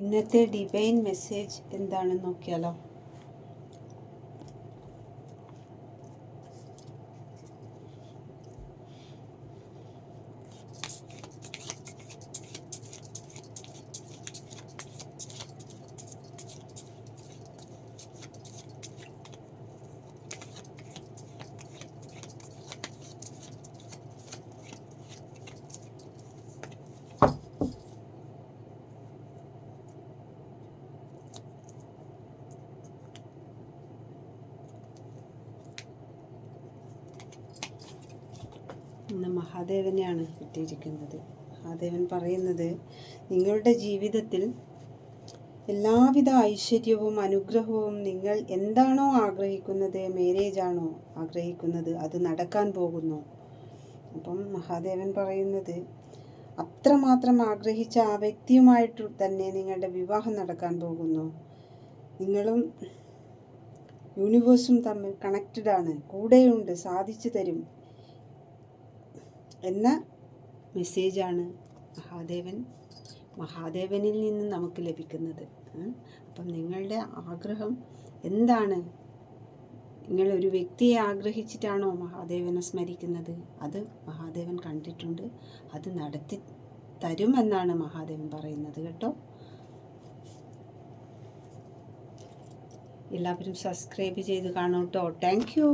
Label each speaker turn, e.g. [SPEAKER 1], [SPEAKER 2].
[SPEAKER 1] ഇന്നത്തെ divine message എന്താണെന്ന് നോക്കിയാലോ. ഇന്ന് മഹാദേവനെയാണ് കിട്ടിയിരിക്കുന്നത്. മഹാദേവൻ പറയുന്നത്, നിങ്ങളുടെ ജീവിതത്തിൽ എല്ലാവിധ ഐശ്വര്യവും അനുഗ്രഹവും നിങ്ങൾ എന്താണോ ആഗ്രഹിക്കുന്നത്, മാരേജാണോ ആഗ്രഹിക്കുന്നത്, അത് നടക്കാൻ പോകുന്നു. അപ്പം മഹാദേവൻ പറയുന്നത്, അത്രമാത്രം ആഗ്രഹിച്ച ആ വ്യക്തിയുമായിട്ട് തന്നെ നിങ്ങളുടെ വിവാഹം നടക്കാൻ പോകുന്നു. നിങ്ങളും യൂണിവേഴ്സും തമ്മിൽ കണക്റ്റഡ് ആണ്, കൂടെയുണ്ട്, സാധിച്ചു തരും എന്ന മെസ്സേജാണ് മഹാദേവനിൽ നിന്ന് നമുക്ക് ലഭിക്കുന്നത്. അപ്പം നിങ്ങളുടെ ആഗ്രഹം എന്താണ്? നിങ്ങളൊരു വ്യക്തിയെ ആഗ്രഹിച്ചിട്ടാണോ മഹാദേവനെ സ്മരിക്കുന്നത്? അത് മഹാദേവൻ കണ്ടിട്ടുണ്ട്, അത് നടത്തി തരുമെന്നാണ് മഹാദേവൻ പറയുന്നത് കേട്ടോ. എല്ലാവരും സബ്സ്ക്രൈബ് ചെയ്ത് കാണൂ കേട്ടോ. Thank you.